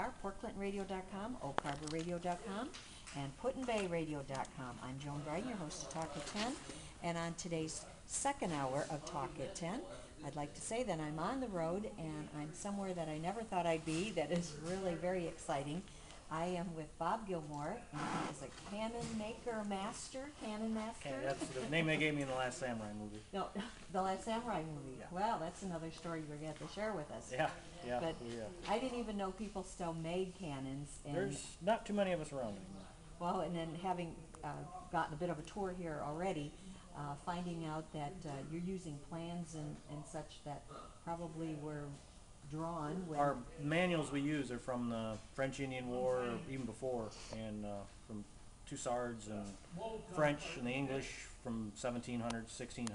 WPCR, PortClintonRadio.com, OakHarborRadio.com, and Put-in-Bay-Radio.com. I'm Joan Bryden, your host of Talk at 10, and on today's second hour of Talk at 10, I'd like to say that I'm on the road and I'm somewhere that I never thought I'd be. That is really very exciting. I am with Bob Gillmor. He is a cannon master. Okay, that's the name they gave me in the Last Samurai movie. No, the Last Samurai movie. Yeah. Well, that's another story you're going to have to share with us. Yeah. But I didn't even know people still made cannons. And There's not too many of us around anymore. well, and then having gotten a bit of a tour here already, finding out that you're using plans and such that probably were drawn when... Our manuals we use are from the French Indian War, or even before, and from Tussards and French and the English from 1700s, 1600s,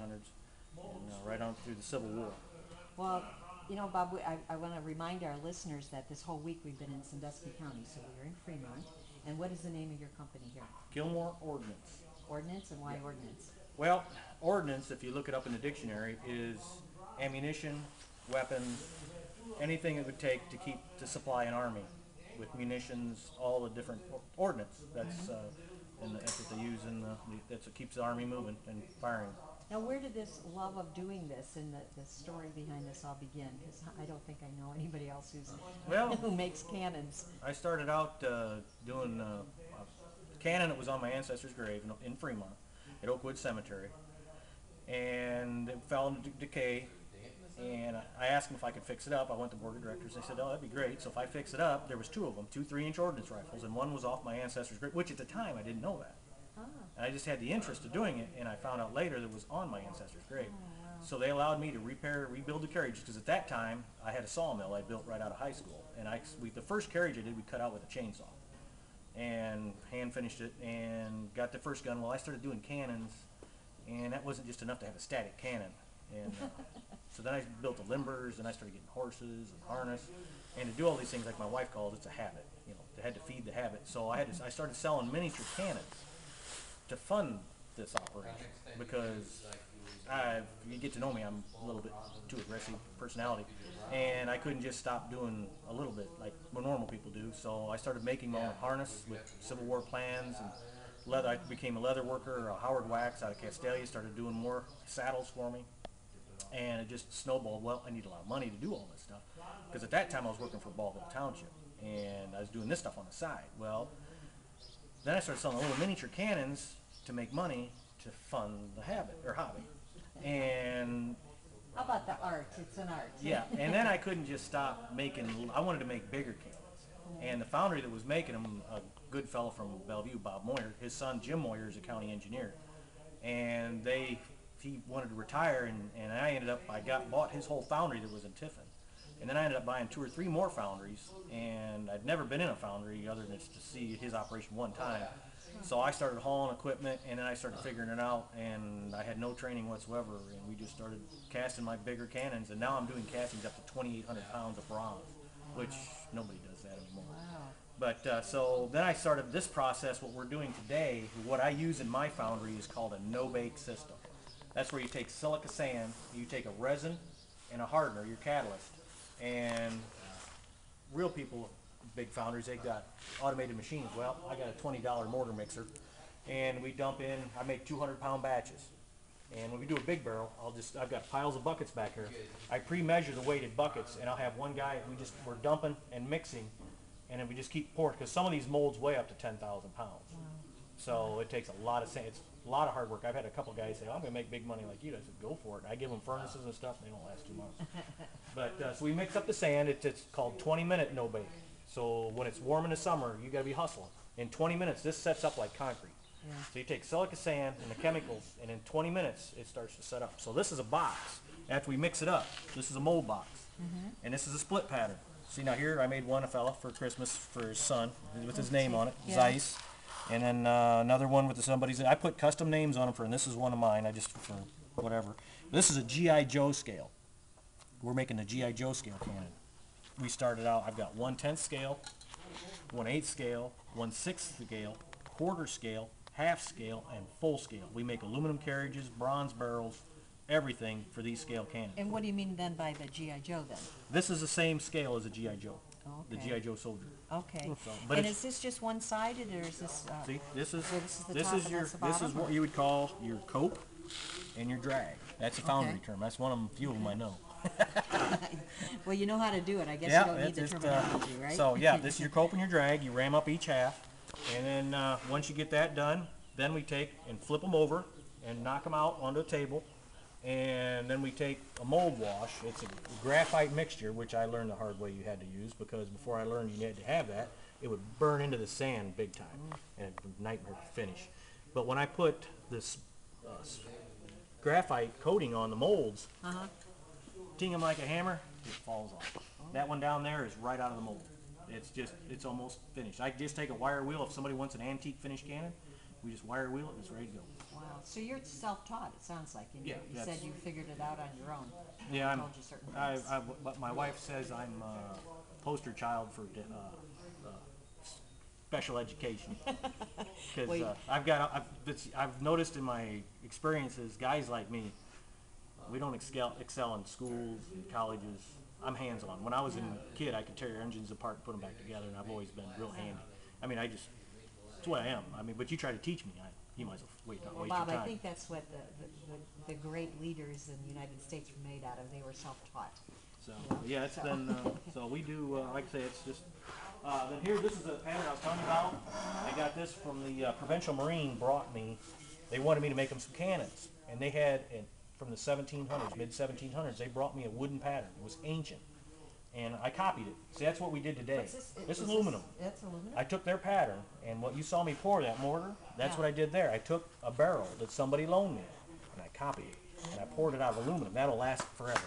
and right on through the Civil War. Well, you know, Bob, I want to remind our listeners that this whole week we've been in Sandusky County, so we're in Fremont. And what is the name of your company here? Gillmor Ordnance. Ordnance, and why Yeah. Ordnance? Well, ordnance, if you look it up in the dictionary, is ammunition, weapons, anything it would take to supply an army with munitions, all the different ordnance. That's that's what they use that's what keeps the army moving and firing. Now, where did this love of doing this and the story behind this all begin? Because I don't think I know anybody else who makes cannons. I started out doing a cannon that was on my ancestor's grave in Fremont at Oakwood Cemetery, and it fell into decay. And I asked them if I could fix it up. I went to the board of directors. They said, "Oh, that'd be great." So if I fix it up, there was two of them, two 3-inch ordnance rifles, and one was off my ancestor's grave, which at the time I didn't know that. And I just had the interest of doing it, and I found out later that it was on my ancestor's grave. So they allowed me to rebuild the carriages, because at that time I had a sawmill I built right out of high school, and the first carriage I did we cut out with a chainsaw, and hand finished it, and got the first gun. Well, I started doing cannons, and that wasn't just enough to have a static cannon, and so then I built the limbers, and I started getting horses and harness, and to do all these things, like my wife calls it, it's a habit. You know, they had to feed the habit. So I started selling miniature cannons to fund this operation, because you get to know me, I'm a little bit too aggressive personality, and I couldn't just stop doing a little bit like what normal people do. So I started making my own harness with Civil War plans and leather. I became a leather worker. Howard Wax out of Castalia started doing more saddles for me, and it just snowballed. Well, I need a lot of money to do all this stuff, because at that time I was working for Ballville Township, and I was doing this stuff on the side. Well, then I started selling little miniature cannons to make money to fund the hobby. And How about the art? It's an art. yeah, and then I couldn't just stop making. I wanted to make bigger cannons, and the foundry that was making them, a good fellow from Bellevue, Bob Moyer, his son Jim Moyer is a county engineer, and he wanted to retire, and I bought his whole foundry that was in Tiffin. And then I ended up buying 2 or 3 more foundries, and I'd never been in a foundry other than just to see his operation one time. So I started hauling equipment, and then I started figuring it out, and I had no training whatsoever, and we just started casting my bigger cannons, and now I'm doing castings up to 2,800 pounds of bronze, which nobody does that anymore. Wow. But so then I started this process. What we're doing today, what I use in my foundry is called a no-bake system. That's where you take silica sand, you take a resin and a hardener, your catalyst, and real people, big foundries, they got automated machines. Well, I got a $20 mortar mixer, and we dump in, I make 200-pound batches. And when we do a big barrel, I've got piles of buckets back here. I pre-measure the weighted buckets, and I'll have one guy, we're dumping and mixing, and then we just keep pouring, because some of these molds weigh up to 10,000 pounds. So it takes a lot of sand. It's a lot of hard work. I've had a couple guys say, "I'm going to make big money like you." I said, "Go for it." And I give them furnaces and stuff, and they don't last 2 months. But so we mix up the sand. It's called 20-minute no bake. So when it's warm in the summer, you got to be hustling. In 20 minutes, this sets up like concrete. Yeah. So you take silica sand and the chemicals, and in 20 minutes, it starts to set up. So this is a box. After we mix it up, this is a mold box, and this is a split pattern. See, now here I made a fella for Christmas for his son with his name on it, Yeah. Zeiss. And then another one with somebody's. I put custom names on them and this is one of mine. I just for whatever. This is a G.I. Joe scale. We're making the G.I. Joe scale cannon. We started out. I've got 1/10 scale, 1/8 scale, 1/6 scale, quarter scale, half scale, and full scale. We make aluminum carriages, bronze barrels, everything for these scale cannons. And what do you mean then by the G.I. Joe then? This is the same scale as a G.I. Joe. the Okay. G.I. Joe soldier. Okay. So, but And it's, is this just one-sided, or is this, see, this is so this is the this top is and your that's the this is bottom, what or- you would call your cope and your drag. That's a foundry Okay. term. That's one of them few of them I know. well, you know how to do it. I guess Yeah, you don't need the it's just, terminology, right? so yeah, this is your cope and your drag. You ram up each half, and then once you get that done, then we take and flip them over and knock them out onto a table, and then we take a mold wash. It's a graphite mixture, which I learned the hard way you had to use, because before I learned you had to have that, it would burn into the sand big time, and it's a nightmare to finish. But when I put this graphite coating on the molds, Uh-huh. ting them like a hammer, it falls off. That one down there is right out of the mold. It's almost finished. I just take a wire wheel. If somebody wants an antique finish cannon, we just wire wheel it and it's ready to go. Wow. So you're self-taught, it sounds like. And Yeah, you said you figured it out on your own. Yeah, Told you certain things. but my wife says I'm a poster child for special education. Well, Because I've noticed in my experiences, guys like me, we don't excel in schools and colleges. I'm hands-on. When I was a kid, I could tear engines apart and put them back together, and I've always been real handy. I mean, it's what I am. I mean, but you try to teach me, you might as well waste Bob, your time. I think that's what the great leaders in the United States were made out of. They were self-taught. So yeah, it's been so we do like I say, it's just then here, this is the pattern I was telling you about. I got this from the Provincial Marine brought me. They wanted me to make them some cannons, and they had from the 1700s, mid 1700s. They brought me a wooden pattern. It was ancient, and I copied it. See, that's what we did today. What's this? This is aluminum. That's aluminum? I took their pattern, and what you saw me pour, that mortar, that's Yeah. what I did there. I took a barrel that somebody loaned me, and I copied it, and I poured it out of aluminum. That'll last forever.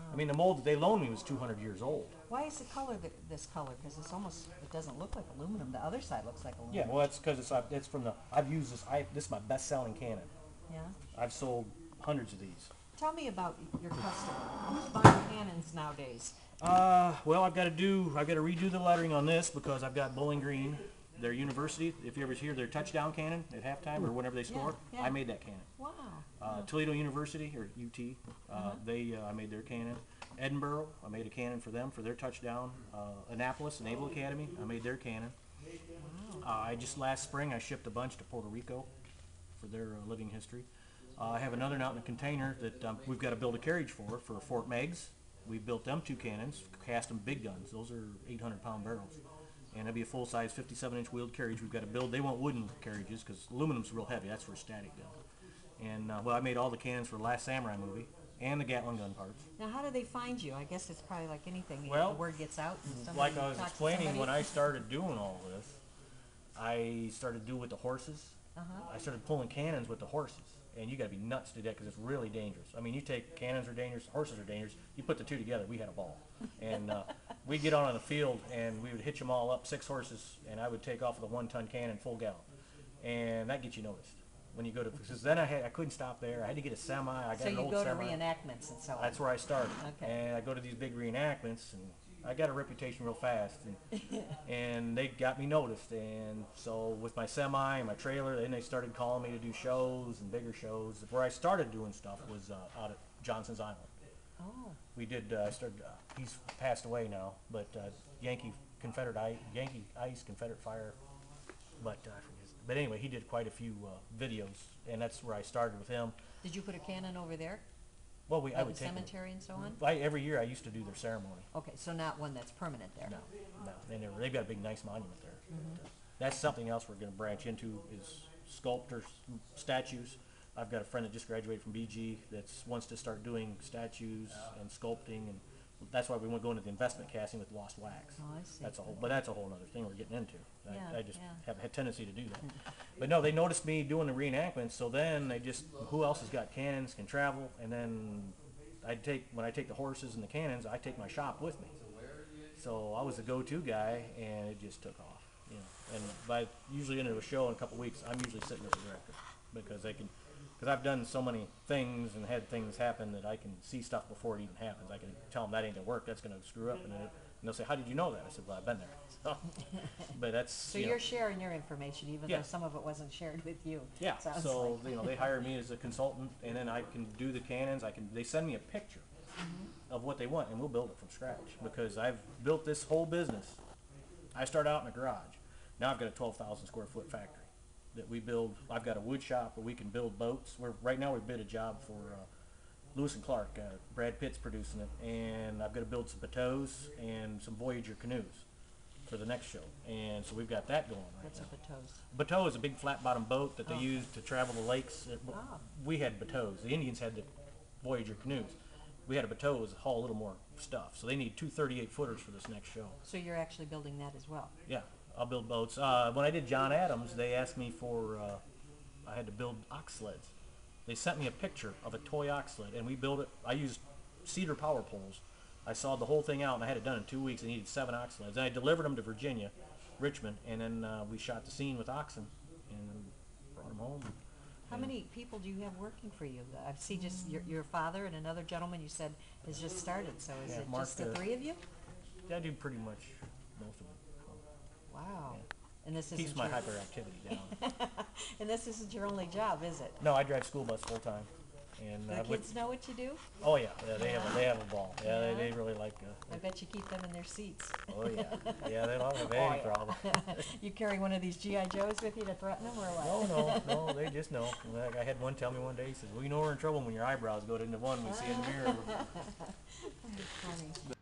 I mean, the mold that they loaned me was 200 years old. Why is the color this color? Because it doesn't look like aluminum. The other side looks like aluminum. Yeah, well, that's because it's from the. I've used this. This is my best-selling cannon. Yeah. I've sold hundreds of these. Tell me about your customer. Who's buying cannons nowadays? Well, I've got to redo the lettering on this because I've got Bowling Green, their university. If you ever hear their touchdown cannon at halftime or whenever they score, yeah. I made that cannon. Wow. Toledo University, or UT, I made their cannon. Edinburgh, I made a cannon for them for their touchdown. Annapolis, Naval Academy, I made their cannon. I just last spring I shipped a bunch to Puerto Rico for their living history. I have another out in a container that we've got to build a carriage for Fort Meigs. We built them 2 cannons, cast them big guns. Those are 800-pound barrels. And it'll be a full-size 57-inch wheeled carriage we've got to build. They want wooden carriages because aluminum's real heavy. That's for a static gun. And, well, I made all the cannons for the Last Samurai movie and the Gatling gun parts. Now, how do they find you? I guess it's probably like anything. Well, the word gets out. And somebody Like I was talks to explaining, somebody. when I started doing all this, I started doing with the horses. I started pulling cannons with the horses. And you got to be nuts to do that because it's really dangerous. I mean, you take cannons are dangerous, horses are dangerous. You put the two together, we had a ball. And we'd get on the field and we would hitch them all up, 6 horses, and I would take off with a 1-ton cannon full gallop. And that gets you noticed when you go to, because then I couldn't stop there. I had to get a semi. I got So an you old go to semi. reenactments and so on. That's where I started. Okay. And I go to these big reenactments, and I got a reputation real fast. And they got me noticed. And so with my semi and my trailer, then they started calling me to do shows and bigger shows. Where I started doing stuff was out at Johnson's Island. Oh. We did, he's passed away now, but Yankee Ice, Confederate Fire, but I forget. But anyway, he did quite a few videos, and that's where I started with him. Did you put a cannon over there? Well, I At would the take them. cemetery and so on? Every year I used to do their ceremony. Okay, so not one that's permanent there. No, they've got a big, nice monument there. That's something else we're going to branch into is sculptors, statues. I've got a friend that just graduated from BG that wants to start doing statues and sculpting, and that's why we want to go into the investment casting with lost wax. Oh, I see. That's a whole, but that's a whole other thing we're getting into. I just yeah. have a tendency to do that. But no, they noticed me doing the reenactments, so then who else has got cannons, can travel, and then when I take the horses and the cannons, I take my shop with me. So I was the go-to guy, and it just took off, you know. And by usually into a show in a couple weeks, I'm usually sitting with the director because I've done so many things and had things happen that I can see stuff before it even happens. I can tell them that ain't gonna work, that's gonna screw up, and they'll say, "How did you know that?" I said, "Well, I've been there." So, but that's So you know, you're sharing your information, even Yeah. though some of it wasn't shared with you. yeah. Sounds So like. they hire me as a consultant, and then I can do the cannons. They send me a picture of what they want, and we'll build it from scratch, because I've built this whole business. I started out in a garage. Now I've got a 12,000 square foot factory that we build. I've got a wood shop where we can build boats. Right now we bid a job for Lewis and Clark. Brad Pitt's producing it, and I've got to build some bateaus and some Voyager canoes for the next show. And so we've got that going right What's now. a bateaus? Bateau is a big flat bottom boat that they use to travel the lakes. We had bateaus. The Indians had the Voyager canoes. We had a bateau to haul a little more stuff. So they need two 38-footers for this next show. So you're actually building that as well? Yeah, I'll build boats. When I did John Adams, they asked me for, I had to build ox sleds. They sent me a picture of a toy ox sled, and we built it. I used cedar power poles. I sawed the whole thing out, and I had it done in 2 weeks. I needed 7 ox sleds. And I delivered them to Virginia, Richmond, and then we shot the scene with oxen and brought them home. How many people do you have working for you? I see just your father and another gentleman you said has just started, so is Yeah, it Mark, just the 3 of you? I do pretty much most of it. Wow. Yeah. And this Keeps isn't my your, hyperactivity down. and this isn't your only job, is it? No, I drive school bus full time. And The kids know what you do? oh yeah, they have a ball. Yeah, Yeah. they really like. I bet you keep them in their seats. Oh yeah, yeah, they don't have any problem. You carry one of these G.I. Joes with you to threaten them, or what? No, they just know. Like I had one tell me one day, he says, "Well, you know we're in trouble when your eyebrows go into one we see in the mirror." Funny.